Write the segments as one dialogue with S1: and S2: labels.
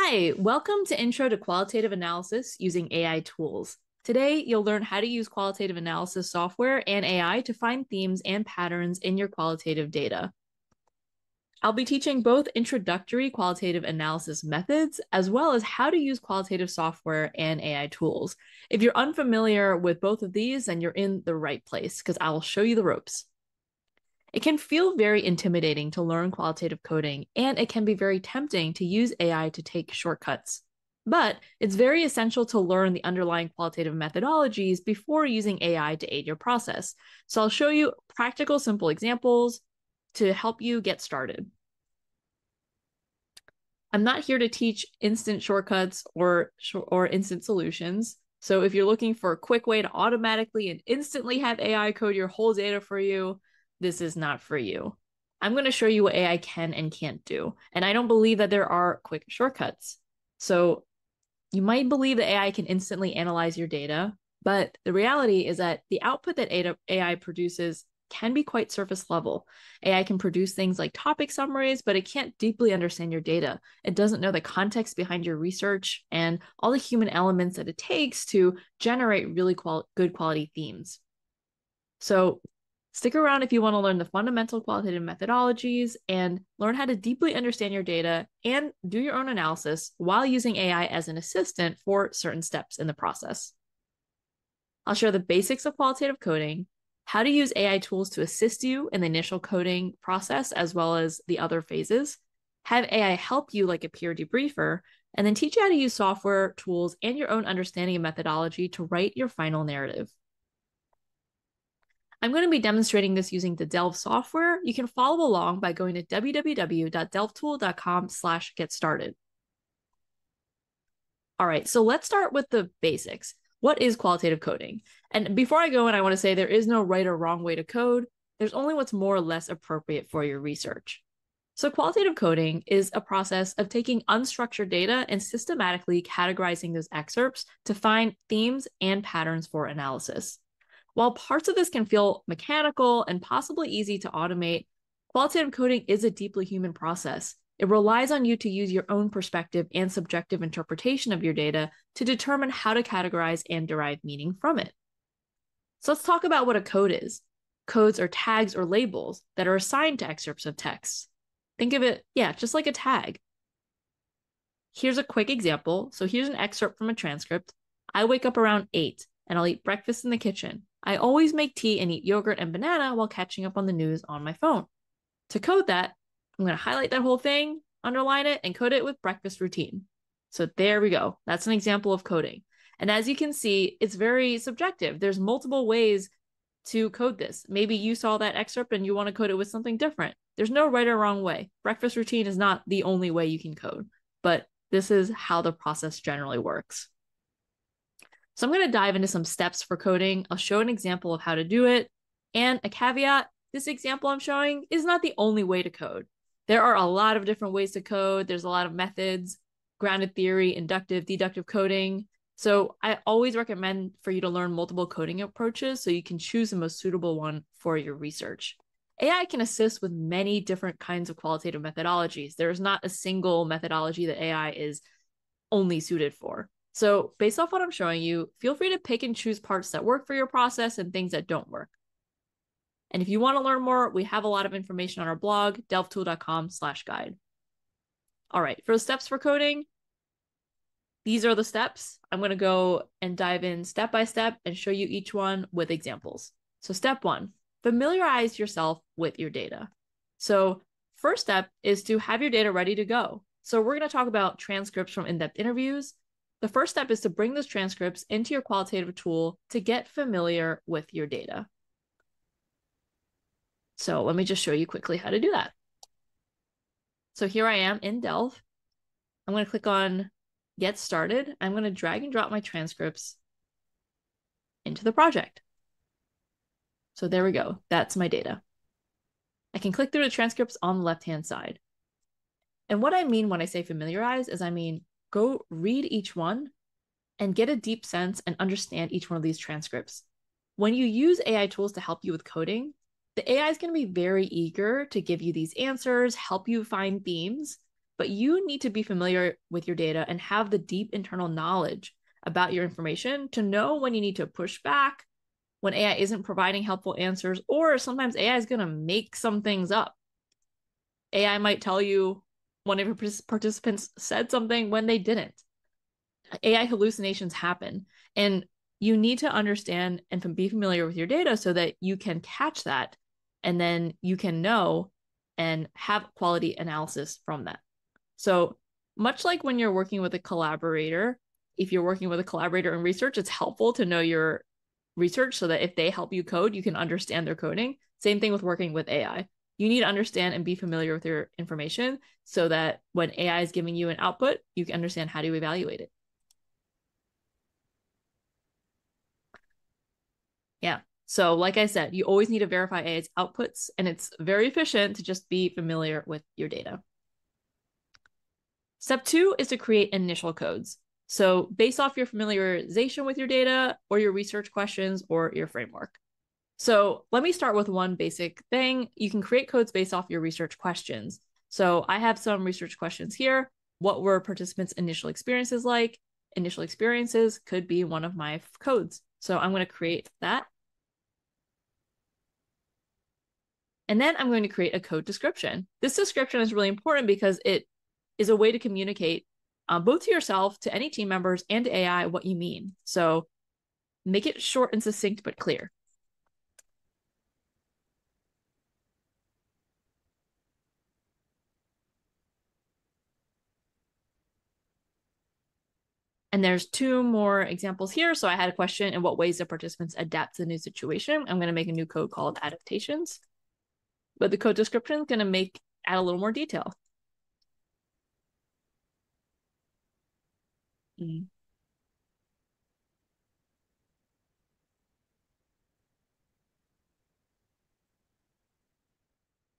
S1: Hi, welcome to Intro to Qualitative Analysis using AI tools. Today, you'll learn how to use qualitative analysis software and AI to find themes and patterns in your qualitative data. I'll be teaching both introductory qualitative analysis methods as well as how to use qualitative software and AI tools. If you're unfamiliar with both of these, then you're in the right place because I will show you the ropes. It can feel very intimidating to learn qualitative coding, and it can be very tempting to use AI to take shortcuts. But it's very essential to learn the underlying qualitative methodologies before using AI to aid your process. So I'll show you practical, simple examples to help you get started. I'm not here to teach instant shortcuts or instant solutions. So if you're looking for a quick way to automatically and instantly have AI code your whole data for you, this is not for you. I'm going to show you what AI can and can't do. And I don't believe that there are quick shortcuts. So you might believe that AI can instantly analyze your data, but the reality is that the output that AI produces can be quite surface level. AI can produce things like topic summaries, but it can't deeply understand your data. It doesn't know the context behind your research and all the human elements that it takes to generate really good quality themes. So stick around if you want to learn the fundamental qualitative methodologies and learn how to deeply understand your data and do your own analysis while using AI as an assistant for certain steps in the process. I'll share the basics of qualitative coding, how to use AI tools to assist you in the initial coding process, as well as the other phases, have AI help you like a peer debriefer, and then teach you how to use software, tools, and your own understanding of methodology to write your final narrative. I'm going to be demonstrating this using the Delve software. You can follow along by going to www.delvetool.com/get-started. All right, so let's start with the basics. What is qualitative coding? And before I go in, I want to say there is no right or wrong way to code. There's only what's more or less appropriate for your research. So qualitative coding is a process of taking unstructured data and systematically categorizing those excerpts to find themes and patterns for analysis. While parts of this can feel mechanical and possibly easy to automate, qualitative coding is a deeply human process. It relies on you to use your own perspective and subjective interpretation of your data to determine how to categorize and derive meaning from it. So let's talk about what a code is. Codes are tags or labels that are assigned to excerpts of text. Think of it, just like a tag. Here's a quick example. So here's an excerpt from a transcript. I wake up around 8 and I'll eat breakfast in the kitchen. I always make tea and eat yogurt and banana while catching up on the news on my phone. To code that, I'm going to highlight that whole thing, underline it, and code it with breakfast routine. So there we go. That's an example of coding. And as you can see, it's very subjective. There's multiple ways to code this. Maybe you saw that excerpt and you want to code it with something different. There's no right or wrong way. Breakfast routine is not the only way you can code, but this is how the process generally works. So I'm going to dive into some steps for coding. I'll show an example of how to do it. And a caveat, this example I'm showing is not the only way to code. There are a lot of different ways to code. There's a lot of methods, grounded theory, inductive, deductive coding. So I always recommend for you to learn multiple coding approaches so you can choose the most suitable one for your research. AI can assist with many different kinds of qualitative methodologies. There's not a single methodology that AI is only suited for. So based off what I'm showing you, feel free to pick and choose parts that work for your process and things that don't work. And if you want to learn more, we have a lot of information on our blog, delvetool.com/guide. All right, for the steps for coding, these are the steps. I'm going to go and dive in step by step and show you each one with examples. So step 1, familiarize yourself with your data. So first step is to have your data ready to go. So we're going to talk about transcripts from in-depth interviews. The first step is to bring those transcripts into your qualitative tool to get familiar with your data. So let me just show you quickly how to do that. So here I am in Delve. I'm going to click on Get Started. I'm going to drag and drop my transcripts into the project. So there we go. That's my data. I can click through the transcripts on the left-hand side. And what I mean when I say familiarize is I mean go read each one and get a deep sense and understand each one of these transcripts. When you use AI tools to help you with coding, the AI is going to be very eager to give you these answers, help you find themes. but you need to be familiar with your data and have the deep internal knowledge about your information to know when you need to push back, when AI isn't providing helpful answers, or sometimes AI is going to make some things up. AI might tell you one of your participants said something when they didn't. AI hallucinations happen, and you need to understand and be familiar with your data so that you can catch that, and then you can know and have quality analysis from that. So much like when you're working with a collaborator, if you're working with a collaborator in research, it's helpful to know your research so that if they help you code, you can understand their coding. Same thing with working with AI. You need to understand and be familiar with your information so that when AI is giving you an output, you can understand how to evaluate it. Yeah. So like I said, you always need to verify AI's outputs, and it's very efficient to just be familiar with your data. Step 2 is to create initial codes. So based off your familiarization with your data or your research questions or your framework. So let me start with one basic thing. You can create codes based off your research questions. So I have some research questions here. What were participants' initial experiences like? Initial experiences could be one of my codes. So I'm going to create that. And then I'm going to create a code description. This description is really important because it is a way to communicate both to yourself, to any team members, and to AI what you mean. So make it short and succinct, but clear. And there's 2 more examples here. So I had a question: in what ways do participants adapt to the new situation? I'm going to make a new code called adaptations. But the code description is going to add a little more detail. Mm.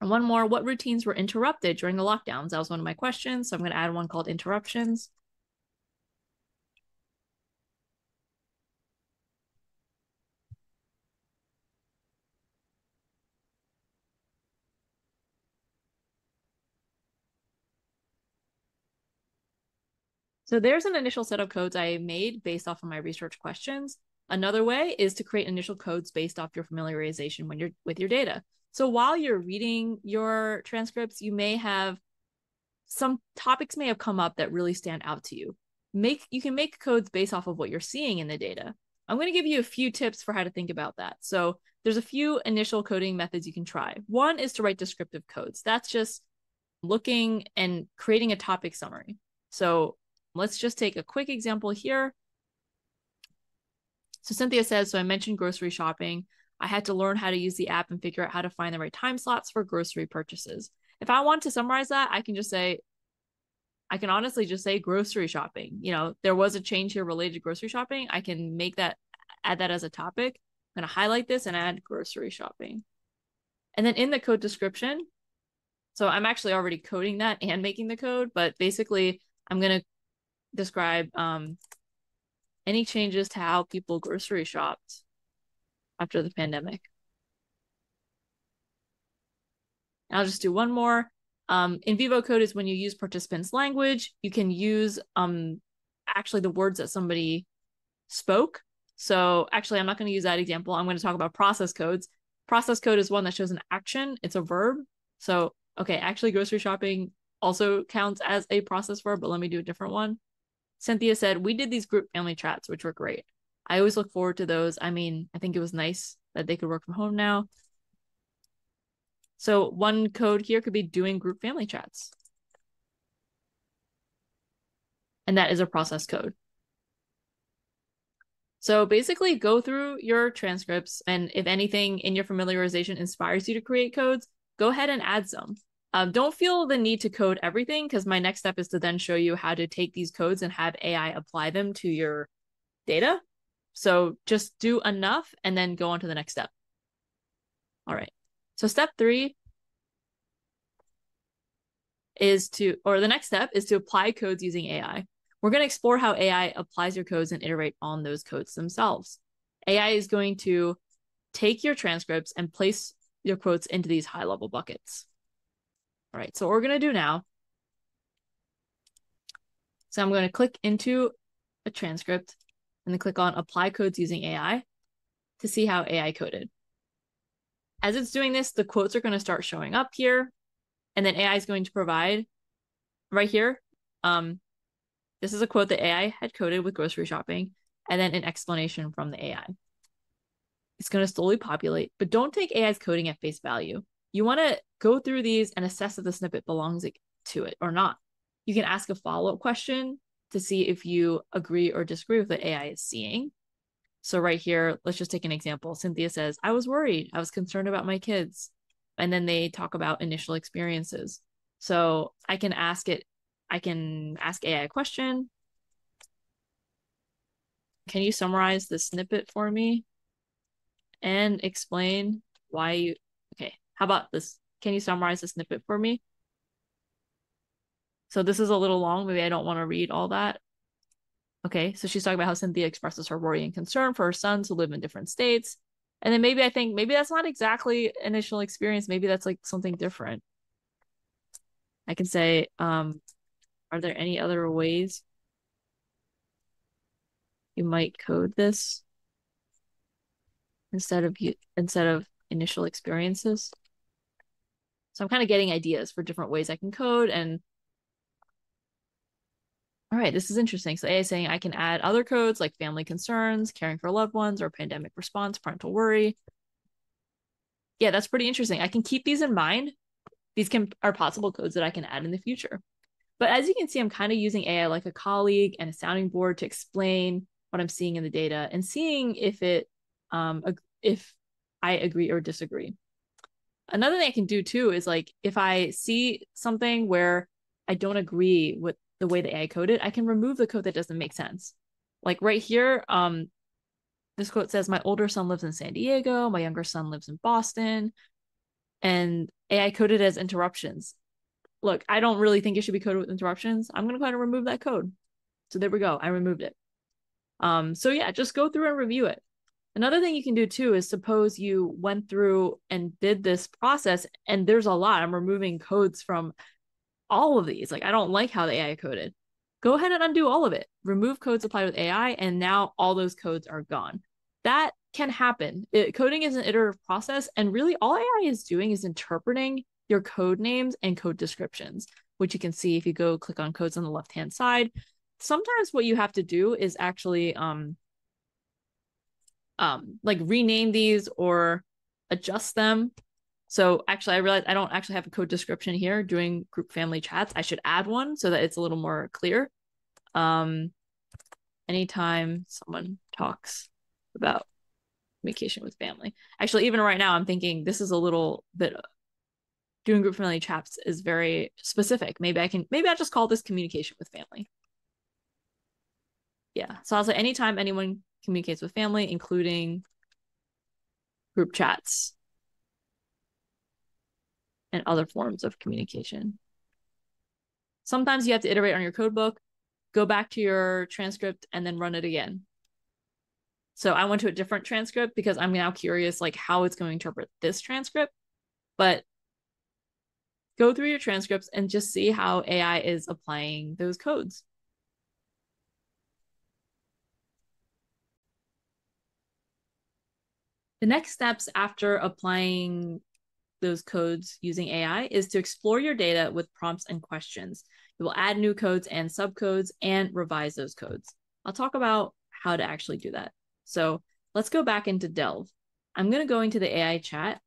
S1: And one more: what routines were interrupted during the lockdowns? That was one of my questions. So I'm going to add one called interruptions. So there's an initial set of codes I made based off of my research questions. Another way is to create initial codes based off your familiarization when you're with your data. So while you're reading your transcripts, you may have some topics may have come up that really stand out to you. You can make codes based off of what you're seeing in the data. I'm going to give you a few tips for how to think about that. So there's a few initial coding methods you can try. One is to write descriptive codes. That's just looking and creating a topic summary. So let's just take a quick example here. So Cynthia says, so I mentioned grocery shopping. I had to learn how to use the app and figure out how to find the right time slots for grocery purchases. If I want to summarize that, I can honestly just say grocery shopping. There was a change here related to grocery shopping. I can add that as a topic. I'm going to highlight this and add grocery shopping. And then in the code description, so I'm actually already coding that and making the code, but basically I'm going to describe any changes to how people grocery shopped after the pandemic. And I'll just do one more. In vivo code is when you use participants' language. You can use actually the words that somebody spoke. So actually, I'm not going to use that example. I'm going to talk about process codes. Process code is one that shows an action. It's a verb. So, okay, actually grocery shopping also counts as a process verb, but let me do a different one. Cynthia said, we did these group family chats, which were great. I always look forward to those. I think it was nice that they could work from home now. So one code here could be doing group family chats. And that is a process code. So basically go through your transcripts, and if anything in your familiarization inspires you to create codes, go ahead and add some. Don't feel the need to code everything, because my next step is to then show you how to take these codes and have AI apply them to your data. So just do enough and then go on to the next step. All right. So step 3 the next step is to apply codes using AI. We're going to explore how AI applies your codes and iterate on those codes themselves. AI is going to take your transcripts and place your quotes into these high-level buckets. All right, so what we're going to do now So I'm going to click into a transcript and then click on apply codes using AI to see how AI coded. As it's doing this, the quotes are going to start showing up here, and then AI is going to provide right here. This is a quote that AI had coded with grocery shopping, and then an explanation from the AI. It's going to slowly populate, but don't take AI's coding at face value. You want to go through these and assess if the snippet belongs to it or not. You can ask a follow-up question to see if you agree or disagree with what AI is seeing. So right here, let's just take an example. Cynthia says, I was worried. I was concerned about my kids. And then they talk about initial experiences. So I can ask AI a question. Can you summarize the snippet for me and explain why you, okay, how about this? Can you summarize the snippet for me? So this is a little long. Maybe I don't want to read all that. Okay, so she's talking about how Cynthia expresses her worry and concern for her sons who live in different states. And then maybe I think maybe that's not exactly initial experience. Maybe that's like something different. I can say, are there any other ways you might code this instead of initial experiences? So I'm kind of getting ideas for different ways I can code. And all right, this is interesting. So AI is saying I can add other codes like family concerns, caring for loved ones, or pandemic response, parental worry. Yeah, that's pretty interesting. I can keep these in mind. These are possible codes that I can add in the future. But as you can see, I'm kind of using AI like a colleague and a sounding board to explain what I'm seeing in the data and seeing if I agree or disagree. Another thing I can do too is like if I see something where I don't agree with the way the AI coded, I can remove the code that doesn't make sense. Like right here, this quote says, my older son lives in San Diego, my younger son lives in Boston, and AI coded as interruptions. Look, I don't really think it should be coded with interruptions. I'm going to go ahead and remove that code. So there we go. I removed it. So yeah, just go through and review it. Another thing you can do too is suppose you went through and did this process and there's a lot. I'm removing codes from all of these. Like I don't like how the AI coded. Go ahead and undo all of it. Remove codes applied with AI and now all those codes are gone. That can happen. Coding is an iterative process and really all AI is doing is interpreting your code names and code descriptions, which you can see if you go click on codes on the left-hand side. Sometimes what you have to do is actually like rename these or adjust them. So actually, I realized I don't actually have a code description here doing group family chats. I should add one so that it's a little more clear. Anytime someone talks about communication with family. Actually, even right now, I'm thinking this is a little bit doing group family chats is very specific. Maybe I'll just call this communication with family. Yeah. So I'll say anytime anyone communicates with family, including group chats and other forms of communication. Sometimes you have to iterate on your code book, go back to your transcript, and then run it again. So I went to a different transcript because I'm now curious like how it's going to interpret this transcript. But go through your transcripts and just see how AI is applying those codes. The next steps after applying those codes using AI is to explore your data with prompts and questions. You will add new codes and subcodes and revise those codes. I'll talk about how to actually do that. So let's go back into Delve. I'm going to go into the AI chat.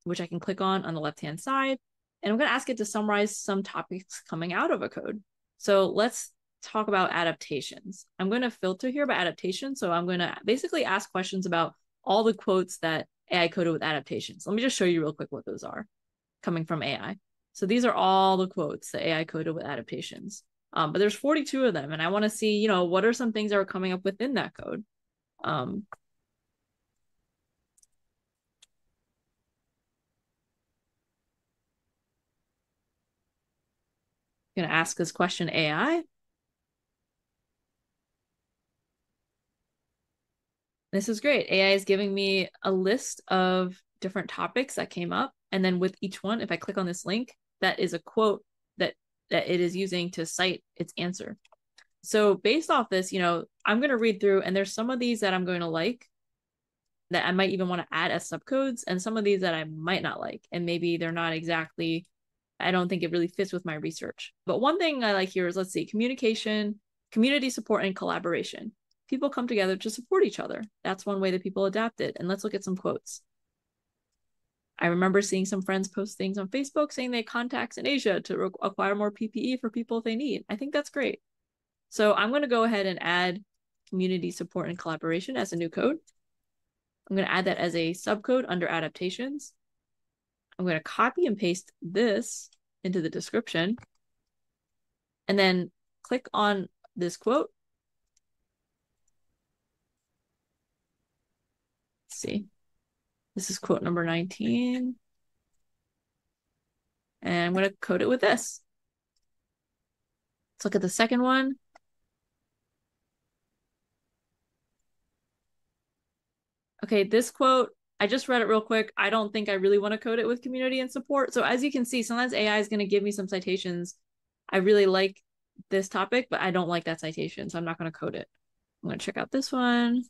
S1: Which I can click on the left-hand side, and I'm going to ask it to summarize some topics coming out of a code. So let's talk about adaptations. I'm going to filter here by adaptation. So I'm going to basically ask questions about all the quotes that AI coded with adaptations. Let me just show you real quick what those are coming from AI. So these are all the quotes that AI coded with adaptations. But there's 42 of them, and I want to see, what are some things that are coming up within that code. Going to ask this question AI. This is great. AI is giving me a list of different topics that came up. And then with each one, if I click on this link, that is a quote that that it is using to cite its answer. So based off this, I'm going to read through, and there's some of these that I'm going to like, that I might even want to add as subcodes, and some of these that I might not like, and maybe they're not exactly, I don't think it really fits with my research. But one thing I like here is, let's see, communication, community support, and collaboration. People come together to support each other. That's one way that people adapt it. And let's look at some quotes. I remember seeing some friends post things on Facebook saying they had contacts in Asia to acquire more PPE for people if they need. I think that's great. So I'm going to go ahead and add community support and collaboration as a new code. I'm going to add that as a subcode under adaptations. I'm going to copy and paste this into the description, and then click on this quote. Let's see. This is quote number 19. And I'm going to code it with this. Let's look at the second one. Okay, this quote, I just read it real quick. I don't think I really want to code it with community and support. So as you can see, sometimes AI is going to give me some citations. I really like this topic, but I don't like that citation, so I'm not going to code it. I'm going to check out this one.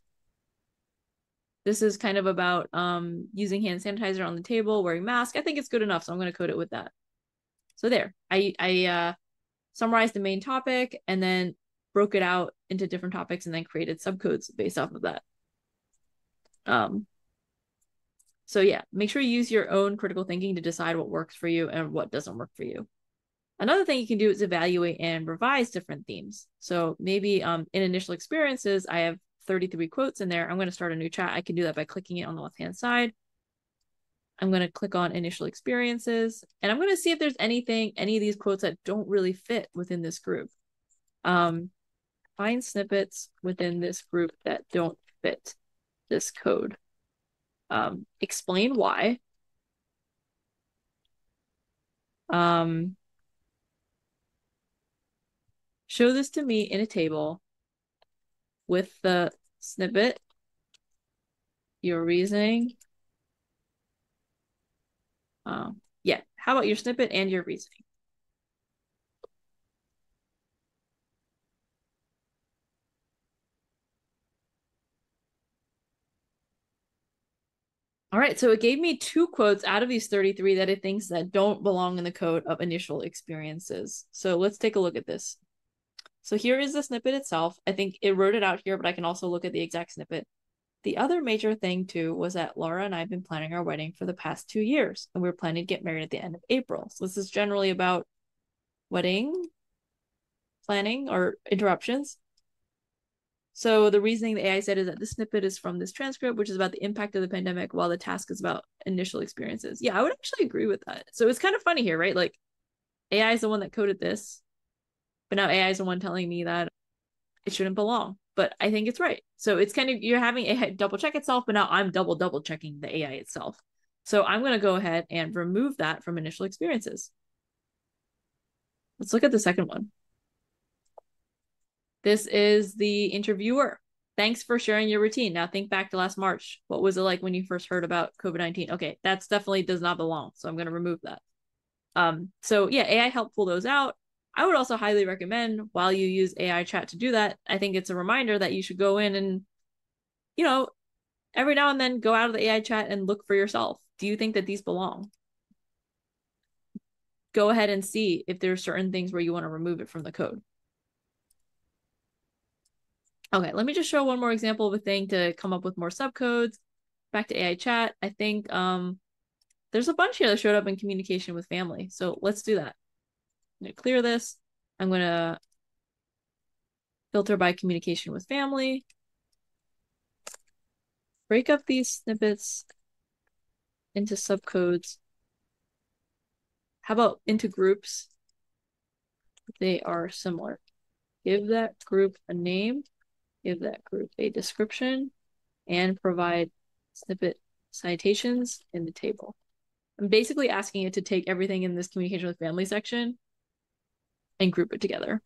S1: This is kind of about using hand sanitizer on the table, wearing mask. I think it's good enough, so I'm going to code it with that. So there, I summarized the main topic and then broke it out into different topics and then created subcodes based off of that. So yeah, make sure you use your own critical thinking to decide what works for you and what doesn't work for you. Another thing you can do is evaluate and revise different themes. So maybe in initial experiences, I have 33 quotes in there. I'm going to start a new chat. I can do that by clicking it on the left-hand side. I'm going to click on initial experiences, and I'm going to see if there's any of these quotes that don't really fit within this group. Find snippets within this group that don't fit this code. Explain why. Show this to me in a table with the snippet, your reasoning. Yeah, how about your snippet and your reasoning? All right, so it gave me 2 quotes out of these 33 that it thinks that don't belong in the code of initial experiences. So let's take a look at this. So here is the snippet itself. I think it wrote it out here, but I can also look at the exact snippet. The other major thing too was that Laura and I have been planning our wedding for the past 2 years, and we were planning to get married at the end of April. So this is generally about wedding planning or interruptions. So the reasoning the AI said is that this snippet is from this transcript, which is about the impact of the pandemic, while the task is about initial experiences. Yeah, I would actually agree with that. So it's kind of funny here, right? Like AI is the one that coded this, but now AI is the one telling me that it shouldn't belong. But I think it's right. So it's kind of, you're having AI double check itself, but now I'm double checking the AI itself. So I'm going to go ahead and remove that from initial experiences. Let's look at the second one. This is the interviewer. Thanks for sharing your routine. Now think back to last March. What was it like when you first heard about COVID-19? Okay, that's definitely does not belong. So I'm going to remove that. So yeah, AI helped pull those out. I would also highly recommend, while you use AI chat to do that, I think it's a reminder that you should go in and, every now and then go out of the AI chat and look for yourself. Do you think that these belong? Go ahead and see if there's certain things where you want to remove it from the code. Okay, let me just show one more example of a thing to come up with more subcodes. Back to AI chat. I think there's a bunch here that showed up in communication with family. So let's do that. I'm going to clear this. I'm going to filter by communication with family. Break up these snippets into subcodes. How about into groups? They are similar. Give that group a name. Give that group a description, and provide snippet citations in the table. I'm basically asking it to take everything in this communication with family section and group it together.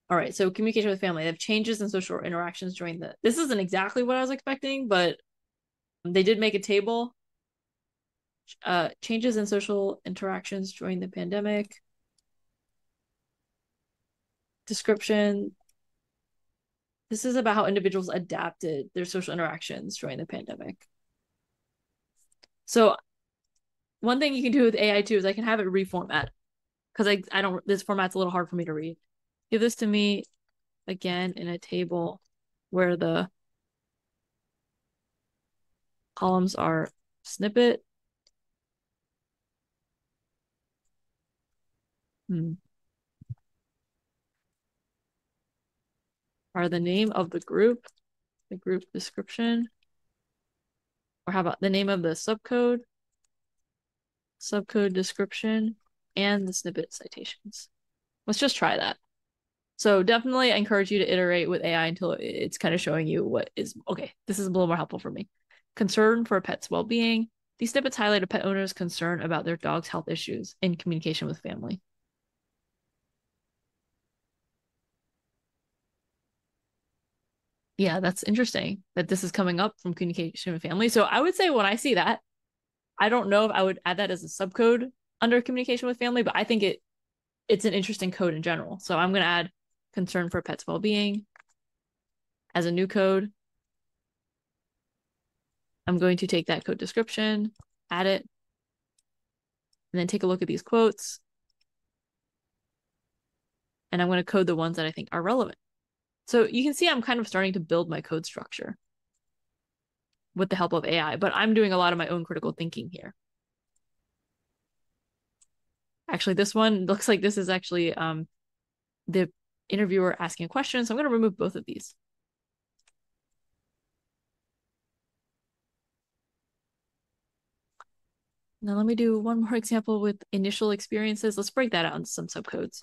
S1: All right, so communication with family. They have changes in social interactions during the... This isn't exactly what I was expecting, but they did make a table. changes in social interactions during the pandemic. Description. This is about how individuals adapted their social interactions during the pandemic. So one thing you can do with AI too is I can have it reformat because I don't, this format's a little hard for me to read. Give this to me again in a table where the columns are snippet. Are the name of the group description, or how about the name of the subcode description, and the snippet citations. Let's just try that. So definitely I encourage you to iterate with AI until it's kind of showing you what is, okay, this is a little more helpful for me. Concern for a pet's well-being. These snippets highlight a pet owner's concern about their dog's health issues in communication with family. Yeah, that's interesting that this is coming up from communication with family. So I would say when I see that, I don't know if I would add that as a subcode under communication with family, but I think it's an interesting code in general. So I'm going to add concern for pet's well-being as a new code. I'm going to take that code description, add it, and then take a look at these quotes. And I'm going to code the ones that I think are relevant. So you can see I'm kind of starting to build my code structure with the help of AI, but I'm doing a lot of my own critical thinking here. Actually, this one looks like this is actually the interviewer asking a question. So I'm going to remove both of these. Now let me do one more example with initial experiences. Let's break that out into some subcodes.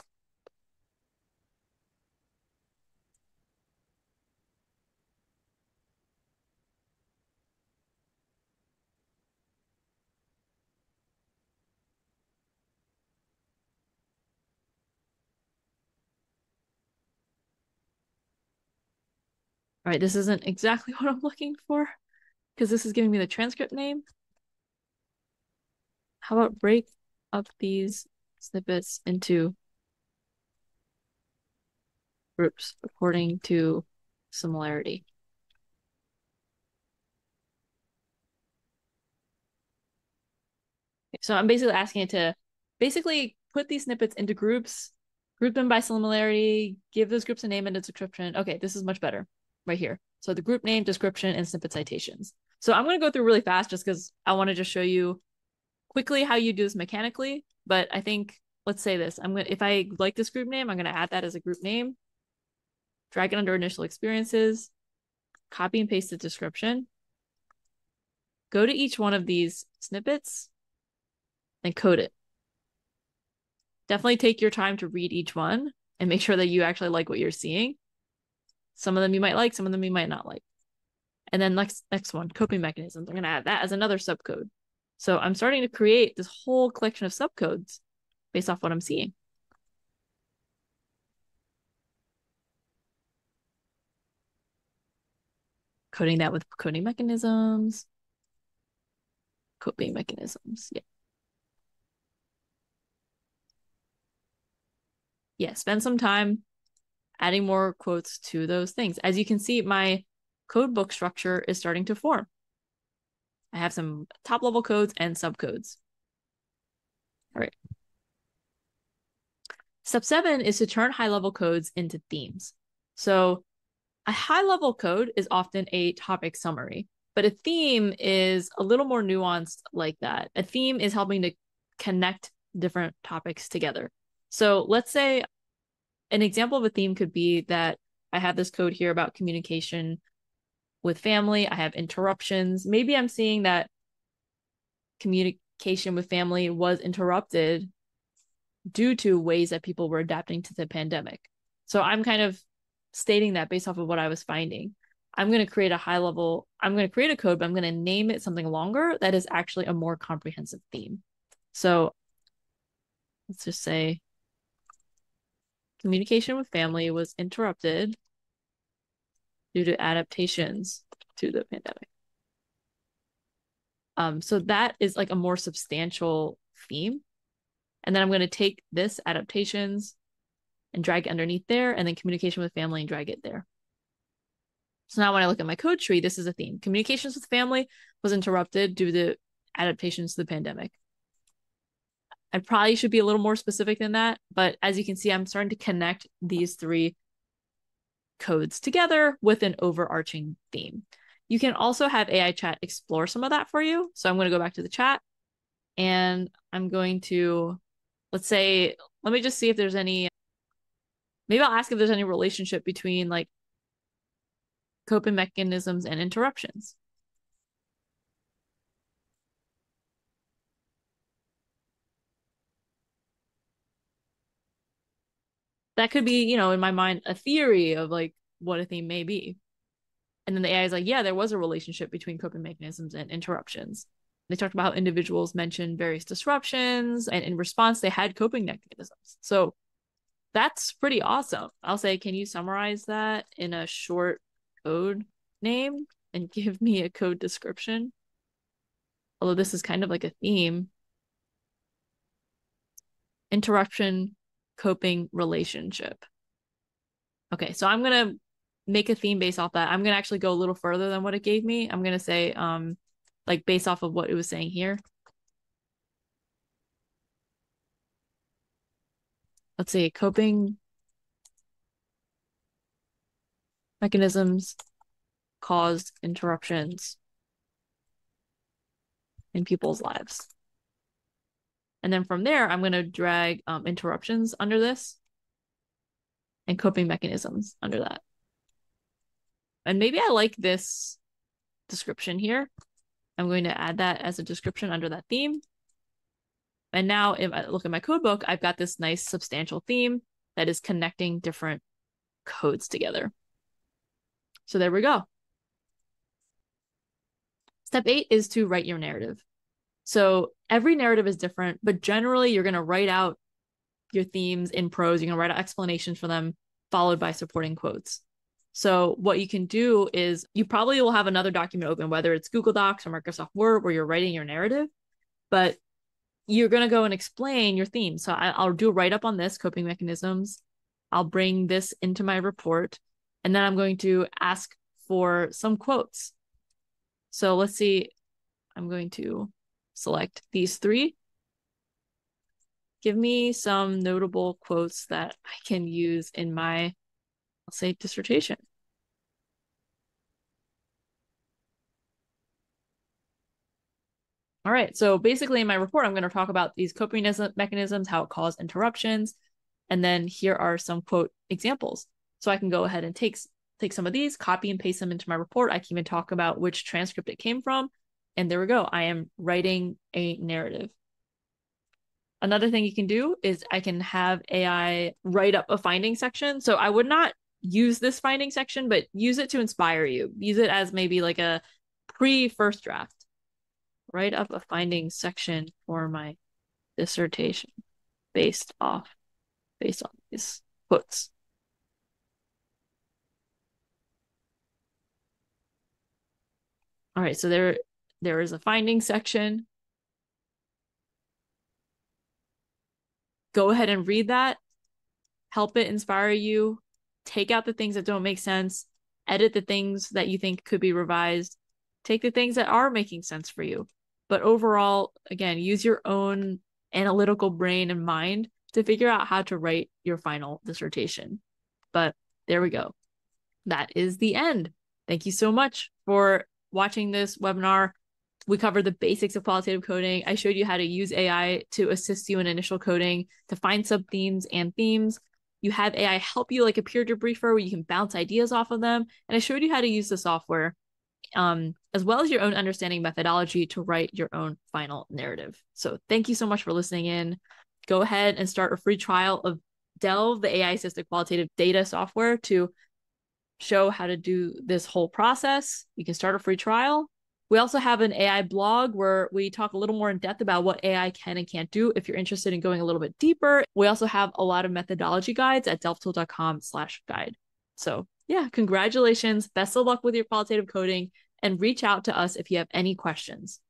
S1: All right, this isn't exactly what I'm looking for because this is giving me the transcript name. How about break up these snippets into groups according to similarity? So I'm basically asking it to basically put these snippets into groups, group them by similarity, give those groups a name and a description. Okay, this is much better right here. So the group name, description, and snippet citations. So I'm going to go through really fast just because I want to just show you quickly how you do this mechanically. But I think, let's say this. If I like this group name, I'm going to add that as a group name, drag it under initial experiences, copy and paste the description, go to each one of these snippets and code it. Definitely take your time to read each one and make sure that you actually like what you're seeing. Some of them you might like, some of them you might not like. And then next one, coping mechanisms. I'm going to add that as another subcode. So I'm starting to create this whole collection of subcodes based off what I'm seeing. Coding that with coding mechanisms, coping mechanisms. Yeah. Yeah, spend some time adding more quotes to those things. As you can see, my code book structure is starting to form. I have some top level codes and subcodes. All right. Step 7 is to turn high level codes into themes. So a high level code is often a topic summary, but a theme is a little more nuanced like that. A theme is helping to connect different topics together. So let's say an example of a theme could be that I have this code here about communication with family. I have interruptions. Maybe I'm seeing that communication with family was interrupted due to ways that people were adapting to the pandemic. So I'm kind of stating that based off of what I was finding. I'm going to create a I'm going to create a code, but I'm going to name it something longer that is actually a more comprehensive theme. So let's just say communication with family was interrupted due to adaptations to the pandemic. So that is like a more substantial theme. And then I'm going to take this adaptations and drag it underneath there, and then communication with family and drag it there. So now when I look at my code tree, this is a theme. Communications with family was interrupted due to adaptations to the pandemic. I probably should be a little more specific than that, but as you can see, I'm starting to connect these three codes together with an overarching theme. You can also have AI chat explore some of that for you. So I'm going to go back to the chat and I'm going to, let me just see if there's any, maybe I'll ask if there's any relationship between like coping mechanisms and interruptions. That could be, in my mind, a theory of like what a theme may be. And then the AI is like, yeah, there was a relationship between coping mechanisms and interruptions. They talked about how individuals mentioned various disruptions, and in response, they had coping mechanisms. So that's pretty awesome. I'll say, can you summarize that in a short code name and give me a code description? Although this is kind of like a theme. Interruption, coping, relationship. Okay, so I'm going to make a theme based off that. I'm going to actually go a little further than what it gave me. I'm going to say, like based off of what it was saying here. Let's see, coping mechanisms caused interruptions in people's lives. And then from there, I'm going to drag interruptions under this and coping mechanisms under that. And maybe I like this description here. I'm going to add that as a description under that theme. And now if I look at my code book, I've got this nice substantial theme that is connecting different codes together. So there we go. Step 8 is to write your narrative. So every narrative is different, but generally you're going to write out your themes in prose. You're going to write out explanations for them, followed by supporting quotes. So what you can do is you probably will have another document open, whether it's Google Docs or Microsoft Word, where you're writing your narrative, but you're going to go and explain your theme. So I'll do a write-up on this, coping mechanisms. I'll bring this into my report, and then I'm going to ask for some quotes. So let's see, I'm going to select these three. Give me some notable quotes that I can use in my, I'll say, dissertation. All right, so basically in my report, I'm going to talk about these coping mechanisms, how it caused interruptions, and then here are some quote examples. So I can go ahead and take some of these, copy and paste them into my report. I can even talk about which transcript it came from, and there we go. I am writing a narrative. Another thing you can do is I can have AI write up a finding section. So I would not use this finding section, but use it to inspire you. Use it as maybe like a pre-first draft. Write up a finding section for my dissertation based on these quotes. All right, so there is a finding section. Go ahead and read that. Help it inspire you. Take out the things that don't make sense. Edit the things that you think could be revised. Take the things that are making sense for you. But overall, again, use your own analytical brain and mind to figure out how to write your final dissertation. But there we go. That is the end. Thank you so much for watching this webinar. We covered the basics of qualitative coding. I showed you how to use AI to assist you in initial coding, to find sub-themes and themes. You have AI help you like a peer debriefer where you can bounce ideas off of them. And I showed you how to use the software, as well as your own understanding methodology to write your own final narrative. So thank you so much for listening in. Go ahead and start a free trial of Delve, the AI-assisted qualitative data software, to show how to do this whole process. You can start a free trial. We also have an AI blog where we talk a little more in depth about what AI can and can't do if you're interested in going a little bit deeper. We also have a lot of methodology guides at delphtool.com/guide. So yeah, congratulations. Best of luck with your qualitative coding, and reach out to us if you have any questions.